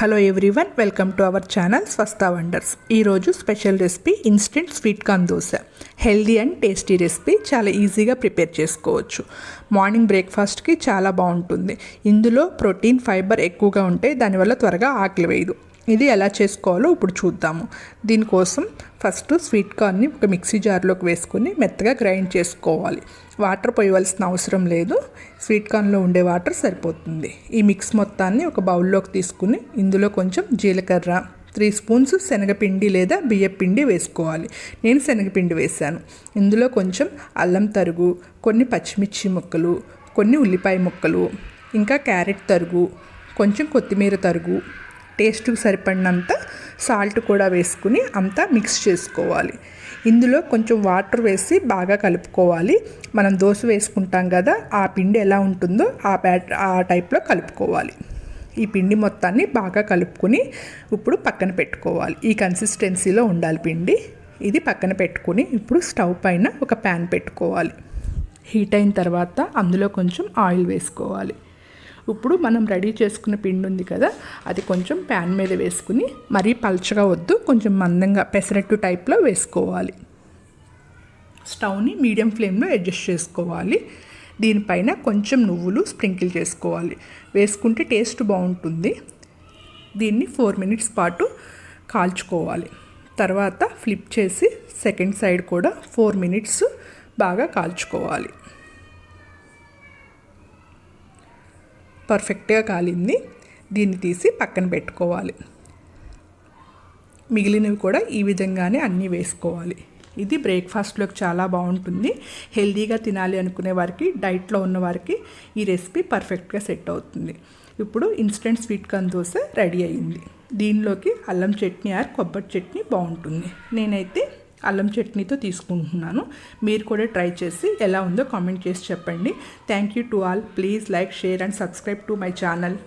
Hello everyone, welcome to our channel Swasthya wonders. ఈరోజు special recipe instant sweet corn dosa. Healthy and tasty recipe, చాలా ఈజీగా prepare చేసుకోవచ్చు. Morning బ్రేక్ఫాస్ట్కి చాలా బాగుంటుంది. ఇందులో ప్రోటీన్, ఫైబర్ ఎక్కువగా ఉంటాయి, దానివల్ల త్వరగా ఆకలి వేయదు. ఇది ఎలా చేసుకోవాలో ఇప్పుడు చూద్దాము. దీనికోసం ఫస్ట్ స్వీట్ కార్న్ని ఒక మిక్సీ జార్లోకి వేసుకుని మెత్తగా గ్రైండ్ చేసుకోవాలి. వాటర్ పోయవలసిన అవసరం లేదు, స్వీట్ కార్న్లో ఉండే వాటర్ సరిపోతుంది. ఈ మిక్స్ మొత్తాన్ని ఒక బౌల్లోకి తీసుకుని ఇందులో కొంచెం జీలకర్ర, 3 స్పూన్స్ శనగపిండి లేదా బియ్యపిండి వేసుకోవాలి. నేను శనగపిండి వేశాను. ఇందులో కొంచెం అల్లం తరుగు, కొన్ని పచ్చిమిర్చి ముక్కలు, కొన్ని ఉల్లిపాయ ముక్కలు, ఇంకా క్యారెట్ తరుగు, కొంచెం కొత్తిమీర తరుగు, టేస్ట్కి సరిపడినంత సాల్ట్ కూడా వేసుకుని అంతా మిక్స్ చేసుకోవాలి. ఇందులో కొంచెం వాటర్ వేసి బాగా కలుపుకోవాలి. మనం దోశ వేసుకుంటాం కదా, ఆ పిండి ఎలా ఉంటుందో ఆ టైప్లో కలుపుకోవాలి. ఈ పిండి మొత్తాన్ని బాగా కలుపుకొని ఇప్పుడు పక్కన పెట్టుకోవాలి. ఈ కన్సిస్టెన్సీలో ఉండాలి పిండి. ఇది పక్కన పెట్టుకుని ఇప్పుడు స్టవ్ పైన ఒక ప్యాన్ పెట్టుకోవాలి. హీట్ అయిన తర్వాత అందులో కొంచెం ఆయిల్ వేసుకోవాలి. ఇప్పుడు మనం రెడీ చేసుకున్న పిండి ఉంది కదా, అది కొంచెం ప్యాన్ మీద వేసుకుని, మరీ పల్చగా వద్దు, కొంచెం మందంగా పెసరట్టు టైప్లో వేసుకోవాలి. స్టవ్ని మీడియం ఫ్లేమ్లో అడ్జస్ట్ చేసుకోవాలి. దీనిపైన కొంచెం నువ్వులు స్ప్రింకిల్ చేసుకోవాలి. వేసుకుంటే టేస్ట్ బాగుంటుంది. దీన్ని 4 మినిట్స్ పాటు కాల్చుకోవాలి. తర్వాత ఫ్లిప్ చేసి సెకండ్ సైడ్ కూడా 4 మినిట్స్ బాగా కాల్చుకోవాలి. పర్ఫెక్ట్గా కాలింది. దీన్ని తీసి పక్కన పెట్టుకోవాలి. మిగిలినవి కూడా ఈ విధంగానే అన్నీ వేసుకోవాలి. ఇది బ్రేక్ఫాస్ట్లోకి చాలా బాగుంటుంది. హెల్దీగా తినాలి అనుకునే వారికి, డైట్లో ఉన్న వారికి ఈ రెసిపీ పర్ఫెక్ట్గా సెట్ అవుతుంది. ఇప్పుడు instant sweet corn dosa ready అయ్యింది. దీనిలోకి అల్లం చట్నీ ఆర్ కొబ్బరి చట్నీ బాగుంటుంది. నేనైతే అల్లం చట్నీతో తీసుకుంటున్నాను. మీరు కూడా ట్రై చేసి ఎలా ఉందో కామెంట్ చేసి చెప్పండి. Thank you to all. Please like, share and subscribe to my channel.